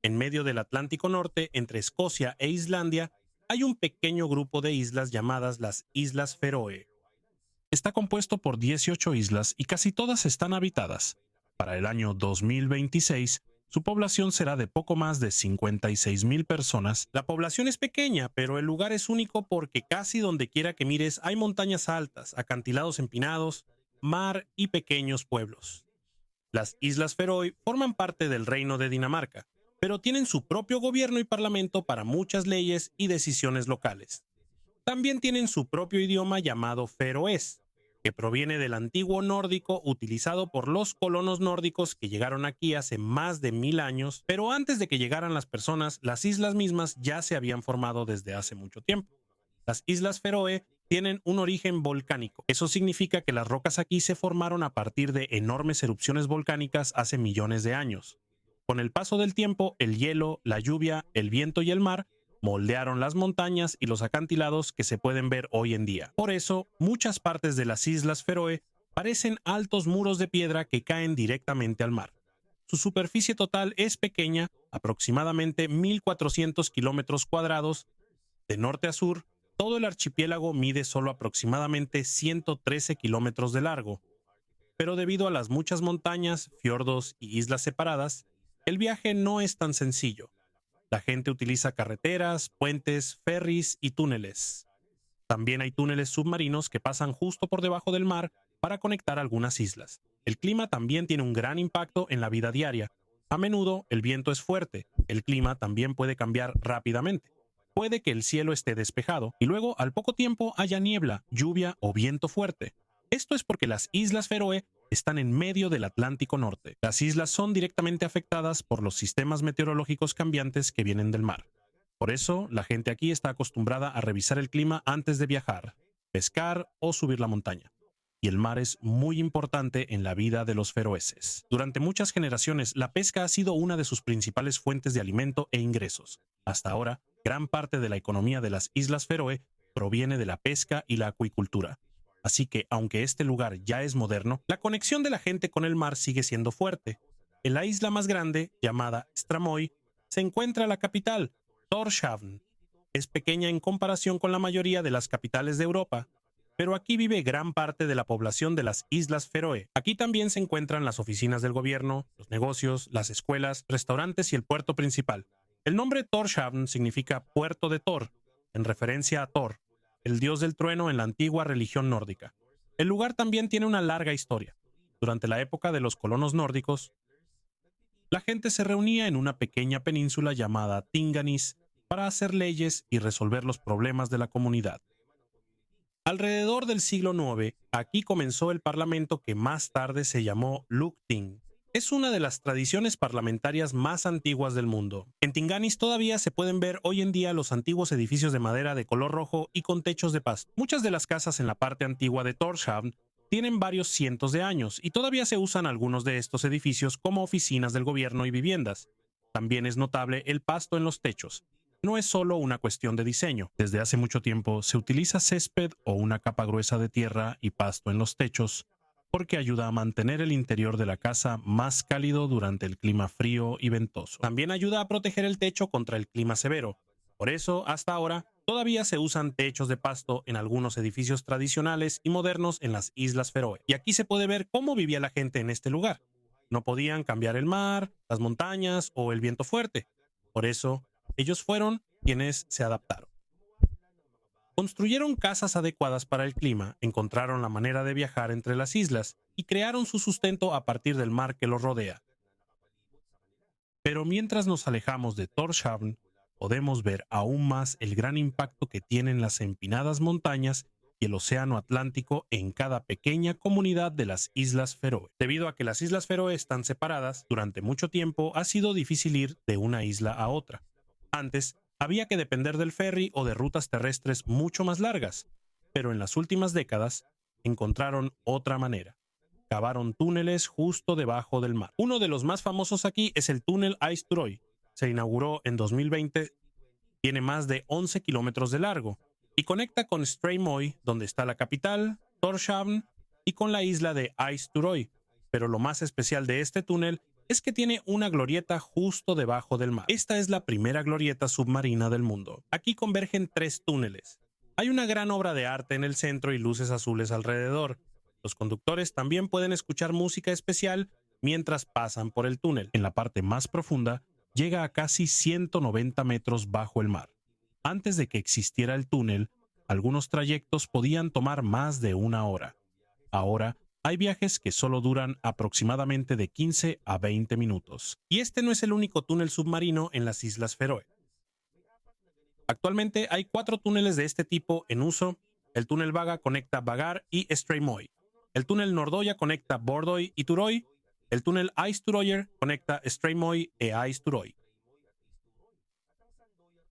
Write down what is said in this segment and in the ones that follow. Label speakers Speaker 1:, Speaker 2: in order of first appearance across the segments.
Speaker 1: En medio del Atlántico Norte, entre Escocia e Islandia, hay un pequeño grupo de islas llamadas las Islas Feroe. Está compuesto por 18 islas y casi todas están habitadas. Para el año 2026, su población será de poco más de 56,000 personas. La población es pequeña, pero el lugar es único porque casi donde quiera que mires hay montañas altas, acantilados empinados, mar y pequeños pueblos. Las Islas Feroe forman parte del Reino de Dinamarca, pero tienen su propio gobierno y parlamento para muchas leyes y decisiones locales. También tienen su propio idioma llamado feroés, que proviene del antiguo nórdico utilizado por los colonos nórdicos que llegaron aquí hace más de 1000 años, pero antes de que llegaran las personas, las islas mismas ya se habían formado desde hace mucho tiempo. Las Islas Feroe tienen un origen volcánico. Eso significa que las rocas aquí se formaron a partir de enormes erupciones volcánicas hace millones de años. Con el paso del tiempo, el hielo, la lluvia, el viento y el mar moldearon las montañas y los acantilados que se pueden ver hoy en día. Por eso, muchas partes de las Islas Feroe parecen altos muros de piedra que caen directamente al mar. Su superficie total es pequeña, aproximadamente 1.400 kilómetros cuadrados. De norte a sur, todo el archipiélago mide solo aproximadamente 113 kilómetros de largo. Pero debido a las muchas montañas, fiordos y islas separadas, el viaje no es tan sencillo. La gente utiliza carreteras, puentes, ferries y túneles. También hay túneles submarinos que pasan justo por debajo del mar para conectar algunas islas. El clima también tiene un gran impacto en la vida diaria. A menudo el viento es fuerte. El clima también puede cambiar rápidamente. Puede que el cielo esté despejado y luego al poco tiempo haya niebla, lluvia o viento fuerte. Esto es porque las Islas Feroe están en medio del Atlántico Norte. Las islas son directamente afectadas por los sistemas meteorológicos cambiantes que vienen del mar. Por eso, la gente aquí está acostumbrada a revisar el clima antes de viajar, pescar o subir la montaña. Y el mar es muy importante en la vida de los feroeses. Durante muchas generaciones, la pesca ha sido una de sus principales fuentes de alimento e ingresos. Hasta ahora, gran parte de la economía de las Islas Feroe proviene de la pesca y la acuicultura. Así que, aunque este lugar ya es moderno, la conexión de la gente con el mar sigue siendo fuerte. En la isla más grande, llamada Stramoy, se encuentra la capital, Tórshavn. Es pequeña en comparación con la mayoría de las capitales de Europa, pero aquí vive gran parte de la población de las Islas Feroe. Aquí también se encuentran las oficinas del gobierno, los negocios, las escuelas, restaurantes y el puerto principal. El nombre Tórshavn significa puerto de Thor, en referencia a Thor, el dios del trueno en la antigua religión nórdica. El lugar también tiene una larga historia. Durante la época de los colonos nórdicos, la gente se reunía en una pequeña península llamada Tinganis para hacer leyes y resolver los problemas de la comunidad. Alrededor del siglo IX, aquí comenzó el parlamento que más tarde se llamó Lugting. Es una de las tradiciones parlamentarias más antiguas del mundo. En Tinganis todavía se pueden ver hoy en día los antiguos edificios de madera de color rojo y con techos de pasto. Muchas de las casas en la parte antigua de Tórshavn tienen varios cientos de años y todavía se usan algunos de estos edificios como oficinas del gobierno y viviendas. También es notable el pasto en los techos. No es solo una cuestión de diseño. Desde hace mucho tiempo se utiliza césped o una capa gruesa de tierra y pasto en los techos porque ayuda a mantener el interior de la casa más cálido durante el clima frío y ventoso. También ayuda a proteger el techo contra el clima severo. Por eso, hasta ahora, todavía se usan techos de pasto en algunos edificios tradicionales y modernos en las Islas Feroe. Y aquí se puede ver cómo vivía la gente en este lugar. No podían cambiar el mar, las montañas o el viento fuerte. Por eso, ellos fueron quienes se adaptaron. Construyeron casas adecuadas para el clima, encontraron la manera de viajar entre las islas y crearon su sustento a partir del mar que los rodea. Pero mientras nos alejamos de Tórshavn, podemos ver aún más el gran impacto que tienen las empinadas montañas y el océano Atlántico en cada pequeña comunidad de las Islas Feroe. Debido a que las Islas Feroe están separadas, durante mucho tiempo ha sido difícil ir de una isla a otra. Antes, había que depender del ferry o de rutas terrestres mucho más largas, pero en las últimas décadas encontraron otra manera. Cavaron túneles justo debajo del mar. Uno de los más famosos aquí es el túnel Eysturoy. Se inauguró en 2020, tiene más de 11 kilómetros de largo y conecta con Streymoy, donde está la capital, Tórshavn, y con la isla de Eysturoy. Pero lo más especial de este túnel es que tiene una glorieta justo debajo del mar. Esta es la primera glorieta submarina del mundo. Aquí convergen 3 túneles. Hay una gran obra de arte en el centro y luces azules alrededor. Los conductores también pueden escuchar música especial mientras pasan por el túnel. En la parte más profunda, llega a casi 190 metros bajo el mar. Antes de que existiera el túnel, algunos trayectos podían tomar más de una hora. Ahora, hay viajes que solo duran aproximadamente de 15 a 20 minutos. Y este no es el único túnel submarino en las Islas Feroe. Actualmente hay 4 túneles de este tipo en uso. El túnel Vaga conecta Vagar y Streymoy. El túnel Nordoya conecta Bordoy y Turoy. El túnel Eysturoyer conecta Streymoy e Eysturoy.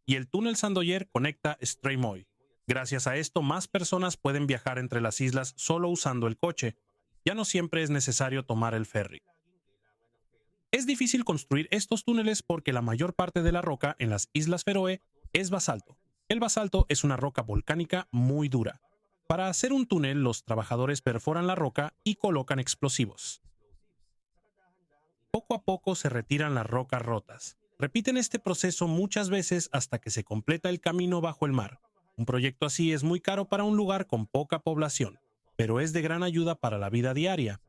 Speaker 1: Y el túnel Sandoyer conecta Streymoy. Gracias a esto, más personas pueden viajar entre las islas solo usando el coche. Ya no siempre es necesario tomar el ferry. Es difícil construir estos túneles porque la mayor parte de la roca en las Islas Feroe es basalto. El basalto es una roca volcánica muy dura. Para hacer un túnel, los trabajadores perforan la roca y colocan explosivos. Poco a poco se retiran las rocas rotas. Repiten este proceso muchas veces hasta que se completa el camino bajo el mar. Un proyecto así es muy caro para un lugar con poca población, pero es de gran ayuda para la vida diaria.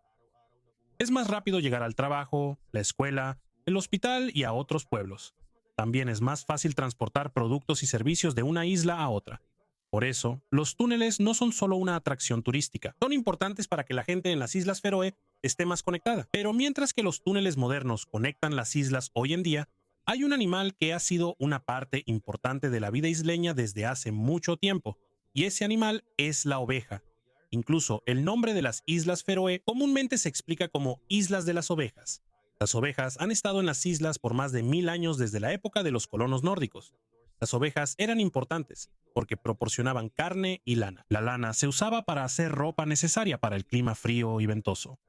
Speaker 1: Es más rápido llegar al trabajo, la escuela, el hospital y a otros pueblos. También es más fácil transportar productos y servicios de una isla a otra. Por eso, los túneles no son solo una atracción turística. Son importantes para que la gente en las Islas Feroe esté más conectada. Pero mientras que los túneles modernos conectan las islas hoy en día, hay un animal que ha sido una parte importante de la vida isleña desde hace mucho tiempo, y ese animal es la oveja. Incluso el nombre de las Islas Feroe comúnmente se explica como Islas de las Ovejas. Las ovejas han estado en las islas por más de 1000 años desde la época de los colonos nórdicos. Las ovejas eran importantes porque proporcionaban carne y lana. La lana se usaba para hacer ropa necesaria para el clima frío y ventoso.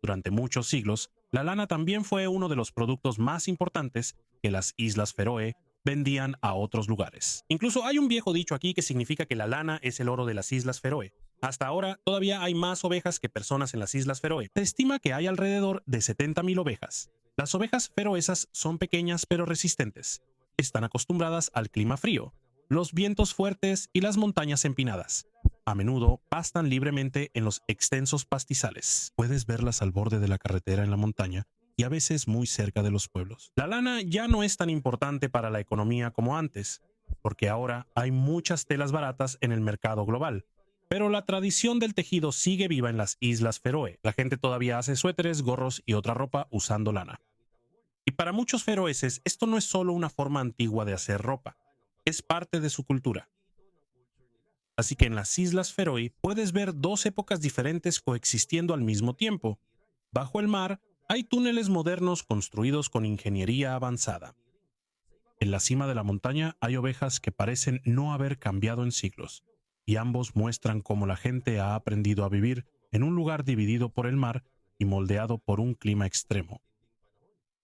Speaker 1: Durante muchos siglos, la lana también fue uno de los productos más importantes que las Islas Feroe vendían a otros lugares. Incluso hay un viejo dicho aquí que significa que la lana es el oro de las Islas Feroe. Hasta ahora, todavía hay más ovejas que personas en las Islas Feroe. Se estima que hay alrededor de 70.000 ovejas. Las ovejas feroesas son pequeñas pero resistentes. Están acostumbradas al clima frío, los vientos fuertes y las montañas empinadas. A menudo pastan libremente en los extensos pastizales. Puedes verlas al borde de la carretera en la montaña y a veces muy cerca de los pueblos. La lana ya no es tan importante para la economía como antes, porque ahora hay muchas telas baratas en el mercado global. Pero la tradición del tejido sigue viva en las Islas Feroe. La gente todavía hace suéteres, gorros y otra ropa usando lana. Y para muchos feroeses, esto no es solo una forma antigua de hacer ropa, es parte de su cultura. Así que en las Islas Feroe puedes ver 2 épocas diferentes coexistiendo al mismo tiempo. Bajo el mar hay túneles modernos construidos con ingeniería avanzada. En la cima de la montaña hay ovejas que parecen no haber cambiado en siglos, y ambos muestran cómo la gente ha aprendido a vivir en un lugar dividido por el mar y moldeado por un clima extremo.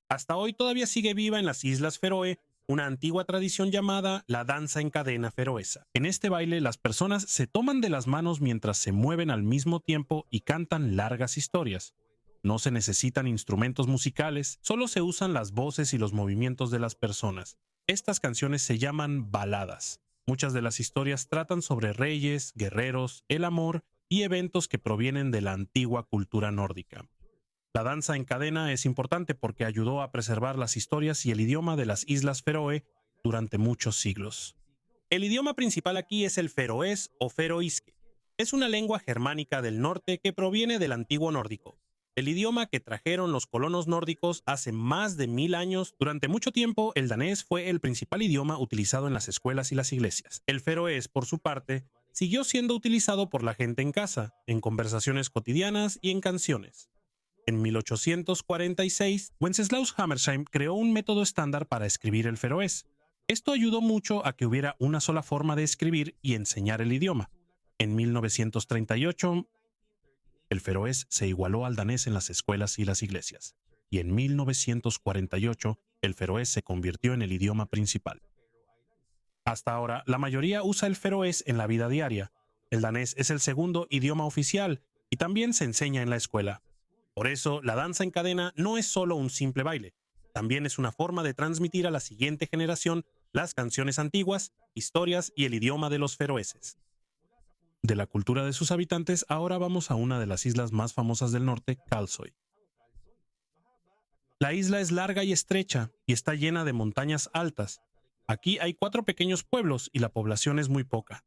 Speaker 1: Hasta hoy todavía sigue viva en las Islas Feroe una antigua tradición llamada la danza en cadena feroesa. En este baile las personas se toman de las manos mientras se mueven al mismo tiempo y cantan largas historias. No se necesitan instrumentos musicales, solo se usan las voces y los movimientos de las personas. Estas canciones se llaman baladas. Muchas de las historias tratan sobre reyes, guerreros, el amor y eventos que provienen de la antigua cultura nórdica. La danza en cadena es importante porque ayudó a preservar las historias y el idioma de las Islas Feroe durante muchos siglos. El idioma principal aquí es el feroés o feroiske. Es una lengua germánica del norte que proviene del antiguo nórdico. El idioma que trajeron los colonos nórdicos hace más de 1000 años. Durante mucho tiempo, el danés fue el principal idioma utilizado en las escuelas y las iglesias. El feroés, por su parte, siguió siendo utilizado por la gente en casa, en conversaciones cotidianas y en canciones. En 1846, Wenceslaus Hammershaimb creó un método estándar para escribir el feroés. Esto ayudó mucho a que hubiera una sola forma de escribir y enseñar el idioma. En 1938, el feroés se igualó al danés en las escuelas y las iglesias. Y en 1948, el feroés se convirtió en el idioma principal. Hasta ahora, la mayoría usa el feroés en la vida diaria. El danés es el segundo idioma oficial y también se enseña en la escuela. Por eso, la danza en cadena no es solo un simple baile, también es una forma de transmitir a la siguiente generación las canciones antiguas, historias y el idioma de los feroeses. De la cultura de sus habitantes, ahora vamos a una de las islas más famosas del norte, Kalsoy. La isla es larga y estrecha y está llena de montañas altas. Aquí hay 4 pequeños pueblos y la población es muy poca.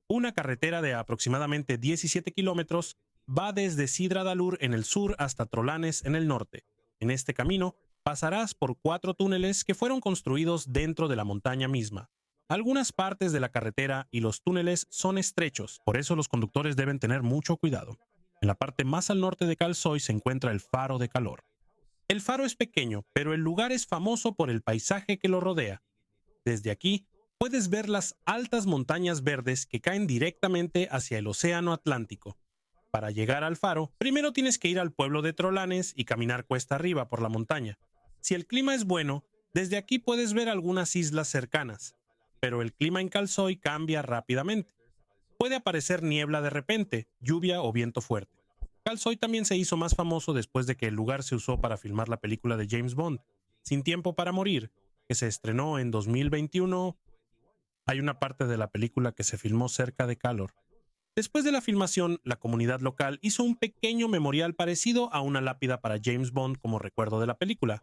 Speaker 1: Una carretera de aproximadamente 17 kilómetros va desde Sidra Dalur en el sur hasta Trolanes en el norte. En este camino pasarás por 4 túneles que fueron construidos dentro de la montaña misma. Algunas partes de la carretera y los túneles son estrechos, por eso los conductores deben tener mucho cuidado. En la parte más al norte de Kalsoy se encuentra el Faro de Calor. El faro es pequeño, pero el lugar es famoso por el paisaje que lo rodea. Desde aquí puedes ver las altas montañas verdes que caen directamente hacia el océano Atlántico. Para llegar al faro, primero tienes que ir al pueblo de Trolanes y caminar cuesta arriba por la montaña. Si el clima es bueno, desde aquí puedes ver algunas islas cercanas, pero el clima en Kalsoy cambia rápidamente. Puede aparecer niebla de repente, lluvia o viento fuerte. Kalsoy también se hizo más famoso después de que el lugar se usó para filmar la película de James Bond, Sin Tiempo para Morir, que se estrenó en 2021. Hay una parte de la película que se filmó cerca de Calor. Después de la filmación, la comunidad local hizo un pequeño memorial parecido a una lápida para James Bond como recuerdo de la película.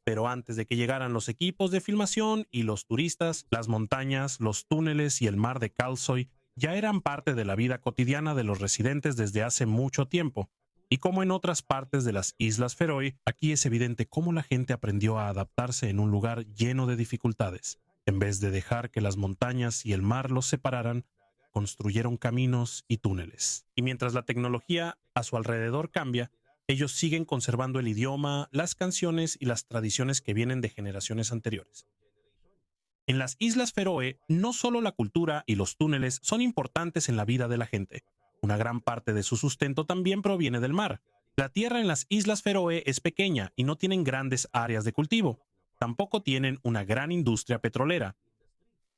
Speaker 1: Pero antes de que llegaran los equipos de filmación y los turistas, las montañas, los túneles y el mar de Kalsoy ya eran parte de la vida cotidiana de los residentes desde hace mucho tiempo. Y como en otras partes de las Islas Feroe, aquí es evidente cómo la gente aprendió a adaptarse en un lugar lleno de dificultades. En vez de dejar que las montañas y el mar los separaran, construyeron caminos y túneles. Y mientras la tecnología a su alrededor cambia, ellos siguen conservando el idioma, las canciones y las tradiciones que vienen de generaciones anteriores. En las Islas Feroe, no solo la cultura y los túneles son importantes en la vida de la gente. Una gran parte de su sustento también proviene del mar. La tierra en las Islas Feroe es pequeña y no tienen grandes áreas de cultivo. Tampoco tienen una gran industria petrolera.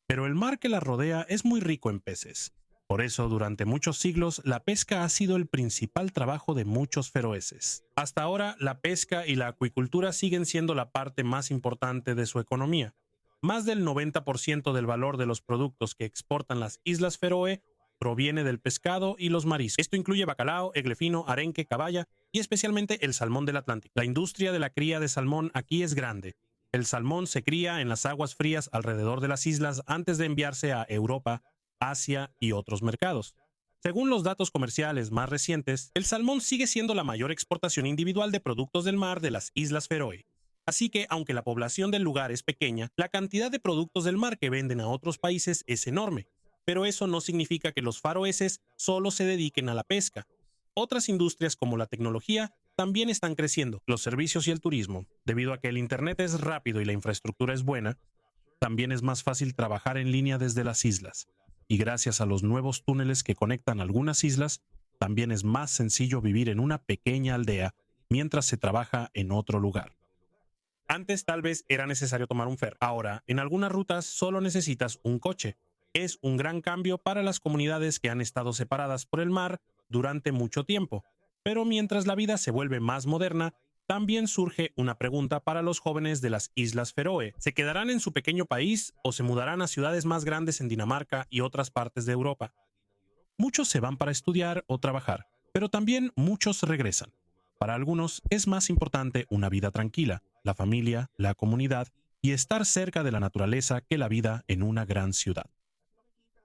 Speaker 1: Pero el mar que las rodea es muy rico en peces. Por eso, durante muchos siglos, la pesca ha sido el principal trabajo de muchos feroeses. Hasta ahora, la pesca y la acuicultura siguen siendo la parte más importante de su economía. Más del 90% del valor de los productos que exportan las Islas Feroe proviene del pescado y los mariscos. Esto incluye bacalao, eglefino, arenque, caballa y especialmente el salmón del Atlántico. La industria de la cría de salmón aquí es grande. El salmón se cría en las aguas frías alrededor de las islas antes de enviarse a Europa, Asia y otros mercados. Según los datos comerciales más recientes, el salmón sigue siendo la mayor exportación individual de productos del mar de las Islas Feroe. Así que, aunque la población del lugar es pequeña, la cantidad de productos del mar que venden a otros países es enorme. Pero eso no significa que los faroeses solo se dediquen a la pesca. Otras industrias como la tecnología también están creciendo, los servicios y el turismo. Debido a que el Internet es rápido y la infraestructura es buena, también es más fácil trabajar en línea desde las islas. Y gracias a los nuevos túneles que conectan algunas islas, también es más sencillo vivir en una pequeña aldea mientras se trabaja en otro lugar. Antes tal vez era necesario tomar un ferry. Ahora, en algunas rutas solo necesitas un coche. Es un gran cambio para las comunidades que han estado separadas por el mar durante mucho tiempo. Pero mientras la vida se vuelve más moderna, también surge una pregunta para los jóvenes de las Islas Feroe. ¿Se quedarán en su pequeño país o se mudarán a ciudades más grandes en Dinamarca y otras partes de Europa? Muchos se van para estudiar o trabajar, pero también muchos regresan. Para algunos es más importante una vida tranquila, la familia, la comunidad y estar cerca de la naturaleza que la vida en una gran ciudad.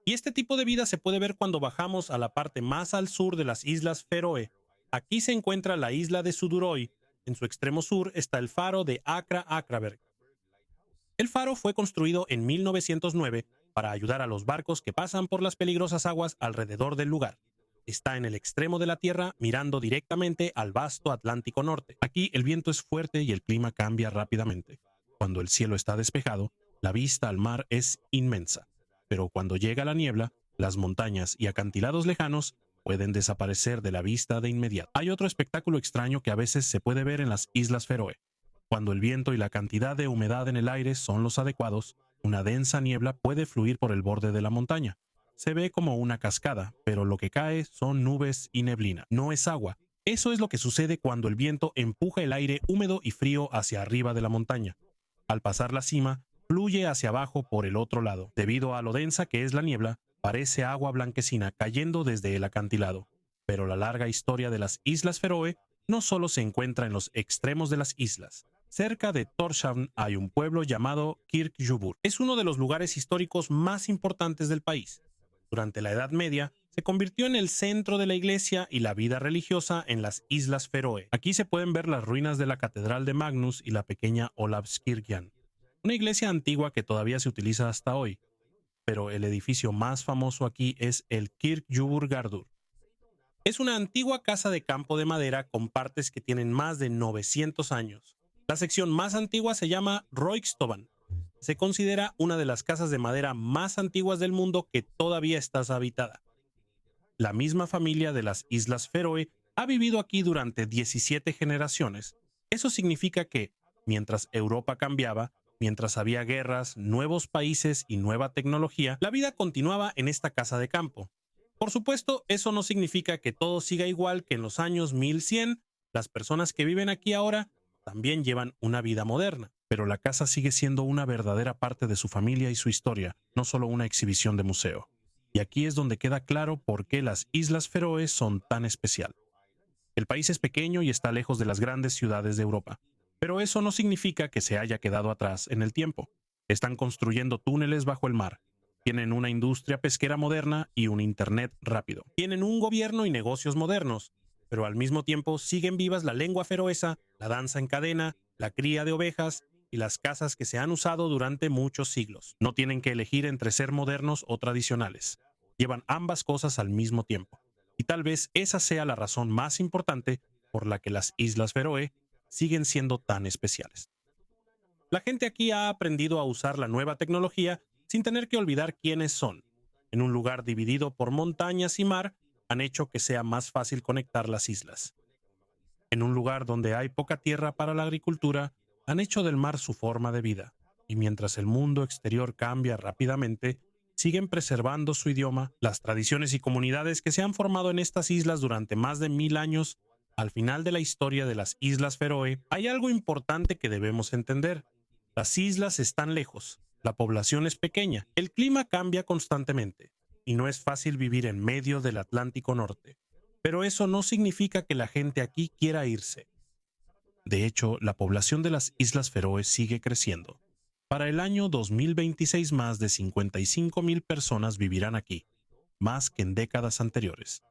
Speaker 1: Y este tipo de vida se puede ver cuando bajamos a la parte más al sur de las Islas Feroe. Aquí se encuentra la isla de Suðuroy. En su extremo sur está el faro de Akra-Akraberg. El faro fue construido en 1909 para ayudar a los barcos que pasan por las peligrosas aguas alrededor del lugar. Está en el extremo de la tierra mirando directamente al vasto Atlántico Norte. Aquí el viento es fuerte y el clima cambia rápidamente. Cuando el cielo está despejado, la vista al mar es inmensa. Pero cuando llega la niebla, las montañas y acantilados lejanos pueden desaparecer de la vista de inmediato. Hay otro espectáculo extraño que a veces se puede ver en las Islas Feroe. Cuando el viento y la cantidad de humedad en el aire son los adecuados, una densa niebla puede fluir por el borde de la montaña. Se ve como una cascada, pero lo que cae son nubes y neblina. No es agua, Eso es lo que sucede cuando el viento empuja el aire húmedo y frío hacia arriba de la montaña. Al pasar la cima, fluye hacia abajo por el otro lado. Debido a lo densa que es la niebla, parece agua blanquecina cayendo desde el acantilado. Pero la larga historia de las Islas Feroe no solo se encuentra en los extremos de las islas. Cerca de Tórshavn hay un pueblo llamado Kirkjubur. Es uno de los lugares históricos más importantes del país. Durante la Edad Media, se convirtió en el centro de la iglesia y la vida religiosa en las Islas Feroe. Aquí se pueden ver las ruinas de la Catedral de Magnus y la pequeña Olavskirkjan, una iglesia antigua que todavía se utiliza hasta hoy. Pero el edificio más famoso aquí es el Kirkjuburgardur. Es una antigua casa de campo de madera con partes que tienen más de 900 años. La sección más antigua se llama Roykstovan. Se considera una de las casas de madera más antiguas del mundo que todavía está habitada. La misma familia de las Islas Feroe ha vivido aquí durante 17 generaciones. Eso significa que, mientras Europa cambiaba, mientras había guerras, nuevos países y nueva tecnología, la vida continuaba en esta casa de campo. Por supuesto, eso no significa que todo siga igual que en los años 1100. Las personas que viven aquí ahora también llevan una vida moderna, pero la casa sigue siendo una verdadera parte de su familia y su historia, no solo una exhibición de museo. Y aquí es donde queda claro por qué las Islas Feroe son tan especial. El país es pequeño y está lejos de las grandes ciudades de Europa, pero eso no significa que se haya quedado atrás en el tiempo. Están construyendo túneles bajo el mar, tienen una industria pesquera moderna y un internet rápido. Tienen un gobierno y negocios modernos, pero al mismo tiempo siguen vivas la lengua feroesa, la danza en cadena, la cría de ovejas y las casas que se han usado durante muchos siglos. No tienen que elegir entre ser modernos o tradicionales. Llevan ambas cosas al mismo tiempo. Y tal vez esa sea la razón más importante por la que las Islas Feroe siguen siendo tan especiales. La gente aquí ha aprendido a usar la nueva tecnología sin tener que olvidar quiénes son. En un lugar dividido por montañas y mar, han hecho que sea más fácil conectar las islas. En un lugar donde hay poca tierra para la agricultura, han hecho del mar su forma de vida. Y mientras el mundo exterior cambia rápidamente, siguen preservando su idioma, las tradiciones y comunidades que se han formado en estas islas durante más de 1000 años. Al final de la historia de las Islas Feroe, hay algo importante que debemos entender. Las islas están lejos, la población es pequeña, el clima cambia constantemente, y no es fácil vivir en medio del Atlántico Norte. Pero eso no significa que la gente aquí quiera irse. De hecho, la población de las Islas Feroe sigue creciendo. Para el año 2026 más de 55,000 personas vivirán aquí, más que en décadas anteriores.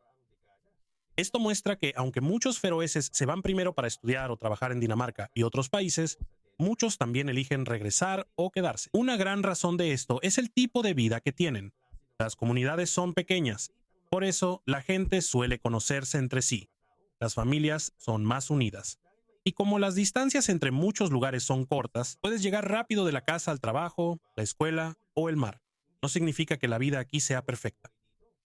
Speaker 1: Esto muestra que, aunque muchos feroeses se van primero para estudiar o trabajar en Dinamarca y otros países, muchos también eligen regresar o quedarse. Una gran razón de esto es el tipo de vida que tienen. Las comunidades son pequeñas, por eso la gente suele conocerse entre sí. Las familias son más unidas. Y como las distancias entre muchos lugares son cortas, puedes llegar rápido de la casa al trabajo, la escuela o el mar. No significa que la vida aquí sea perfecta.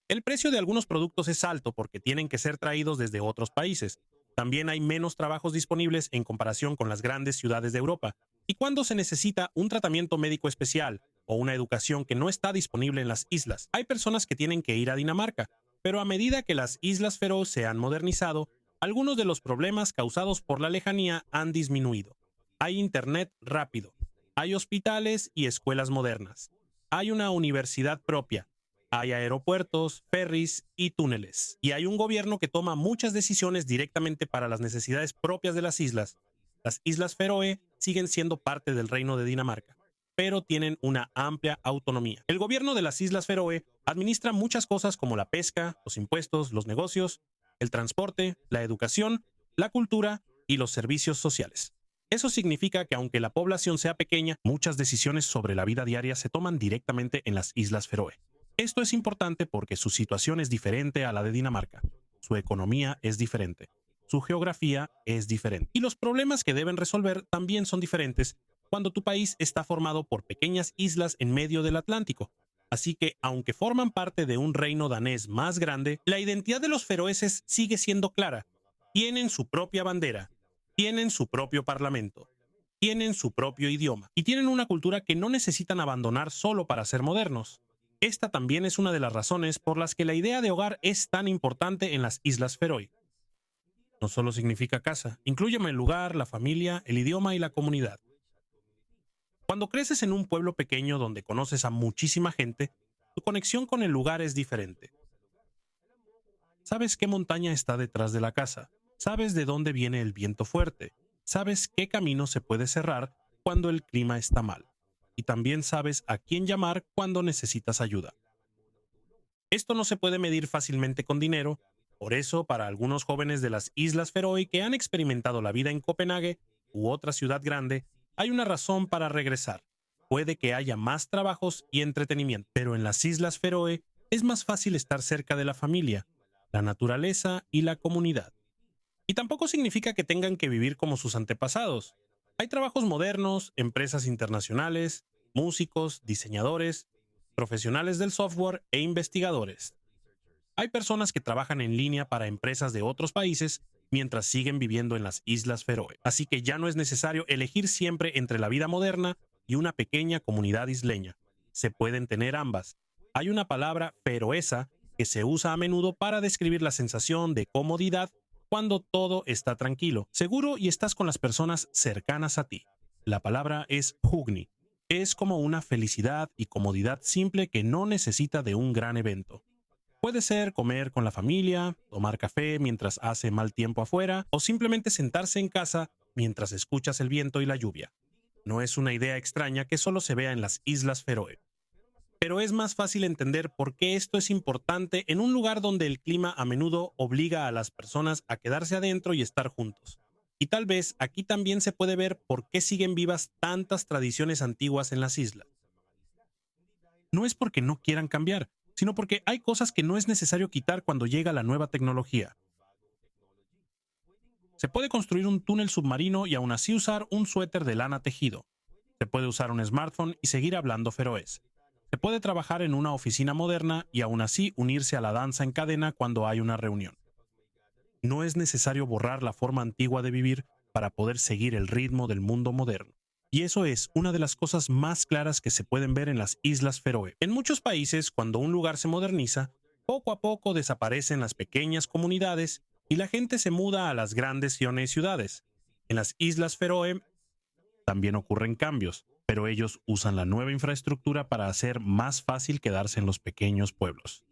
Speaker 1: El precio de algunos productos es alto porque tienen que ser traídos desde otros países. También hay menos trabajos disponibles en comparación con las grandes ciudades de Europa. Y cuando se necesita un tratamiento médico especial o una educación que no está disponible en las islas, hay personas que tienen que ir a Dinamarca. Pero a medida que las Islas Feroe se han modernizado, algunos de los problemas causados por la lejanía han disminuido. Hay internet rápido, hay hospitales y escuelas modernas, hay una universidad propia, hay aeropuertos, ferries y túneles. Y hay un gobierno que toma muchas decisiones directamente para las necesidades propias de las islas. Las Islas Feroe siguen siendo parte del Reino de Dinamarca, pero tienen una amplia autonomía. El gobierno de las Islas Feroe administra muchas cosas como la pesca, los impuestos, los negocios, el transporte, la educación, la cultura y los servicios sociales. Eso significa que aunque la población sea pequeña, muchas decisiones sobre la vida diaria se toman directamente en las Islas Feroe. Esto es importante porque su situación es diferente a la de Dinamarca, su economía es diferente, su geografía es diferente y los problemas que deben resolver también son diferentes cuando tu país está formado por pequeñas islas en medio del Atlántico. Así que, aunque forman parte de un reino danés más grande, la identidad de los feroeses sigue siendo clara. Tienen su propia bandera, tienen su propio parlamento, tienen su propio idioma y tienen una cultura que no necesitan abandonar solo para ser modernos. Esta también es una de las razones por las que la idea de hogar es tan importante en las Islas Feroe. No solo significa casa, inclúyeme el lugar, la familia, el idioma y la comunidad. Cuando creces en un pueblo pequeño donde conoces a muchísima gente, tu conexión con el lugar es diferente. Sabes qué montaña está detrás de la casa, sabes de dónde viene el viento fuerte, sabes qué camino se puede cerrar cuando el clima está mal, y también sabes a quién llamar cuando necesitas ayuda. Esto no se puede medir fácilmente con dinero, por eso para algunos jóvenes de las Islas Feroe que han experimentado la vida en Copenhague u otra ciudad grande, hay una razón para regresar. Puede que haya más trabajos y entretenimiento, pero en las Islas Feroe es más fácil estar cerca de la familia, la naturaleza y la comunidad. Y tampoco significa que tengan que vivir como sus antepasados. Hay trabajos modernos, empresas internacionales, músicos, diseñadores, profesionales del software e investigadores. Hay personas que trabajan en línea para empresas de otros países mientras siguen viviendo en las Islas Feroe. Así que ya no es necesario elegir siempre entre la vida moderna y una pequeña comunidad isleña. Se pueden tener ambas. Hay una palabra feroesa que se usa a menudo para describir la sensación de comodidad cuando todo está tranquilo, seguro y estás con las personas cercanas a ti. La palabra es hugni. Es como una felicidad y comodidad simple que no necesita de un gran evento. Puede ser comer con la familia, tomar café mientras hace mal tiempo afuera o simplemente sentarse en casa mientras escuchas el viento y la lluvia. No es una idea extraña que solo se vea en las Islas Feroe. Pero es más fácil entender por qué esto es importante en un lugar donde el clima a menudo obliga a las personas a quedarse adentro y estar juntos. Y tal vez aquí también se puede ver por qué siguen vivas tantas tradiciones antiguas en las islas. No es porque no quieran cambiar, sino porque hay cosas que no es necesario quitar cuando llega la nueva tecnología. Se puede construir un túnel submarino y aún así usar un suéter de lana tejido. Se puede usar un smartphone y seguir hablando feroés. Se puede trabajar en una oficina moderna y aún así unirse a la danza en cadena cuando hay una reunión. No es necesario borrar la forma antigua de vivir para poder seguir el ritmo del mundo moderno. Y eso es una de las cosas más claras que se pueden ver en las Islas Feroe. En muchos países, cuando un lugar se moderniza, poco a poco desaparecen las pequeñas comunidades y la gente se muda a las grandes ciudades. En las Islas Feroe también ocurren cambios, pero ellos usan la nueva infraestructura para hacer más fácil quedarse en los pequeños pueblos.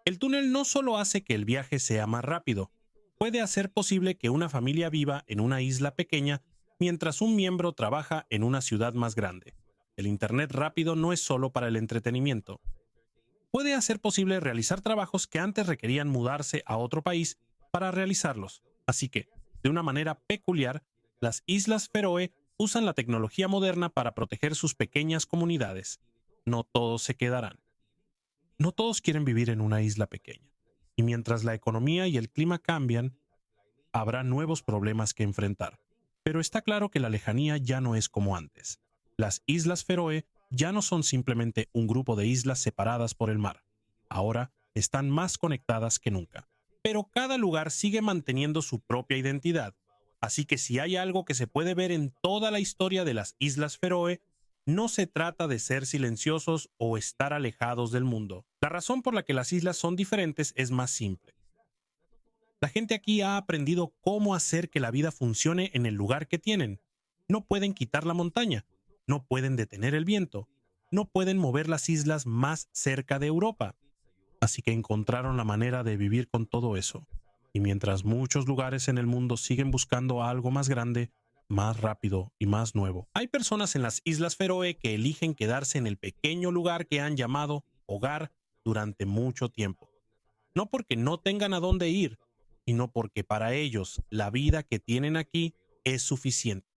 Speaker 1: El túnel no solo hace que el viaje sea más rápido, puede hacer posible que una familia viva en una isla pequeña mientras un miembro trabaja en una ciudad más grande. El Internet rápido no es solo para el entretenimiento. Puede hacer posible realizar trabajos que antes requerían mudarse a otro país para realizarlos. Así que, de una manera peculiar, las Islas Feroe usan la tecnología moderna para proteger sus pequeñas comunidades. No todos se quedarán. No todos quieren vivir en una isla pequeña. Y mientras la economía y el clima cambian, habrá nuevos problemas que enfrentar. Pero está claro que la lejanía ya no es como antes. Las Islas Feroe ya no son simplemente un grupo de islas separadas por el mar. Ahora están más conectadas que nunca. Pero cada lugar sigue manteniendo su propia identidad. Así que si hay algo que se puede ver en toda la historia de las Islas Feroe, no se trata de ser silenciosos o estar alejados del mundo. La razón por la que las islas son diferentes es más simple. La gente aquí ha aprendido cómo hacer que la vida funcione en el lugar que tienen. No pueden quitar la montaña, no pueden detener el viento, no pueden mover las islas más cerca de Europa. Así que encontraron la manera de vivir con todo eso. Y mientras muchos lugares en el mundo siguen buscando algo más grande, más rápido y más nuevo, hay personas en las Islas Feroe que eligen quedarse en el pequeño lugar que han llamado hogar durante mucho tiempo. No porque no tengan a dónde ir, sino porque para ellos la vida que tienen aquí es suficiente.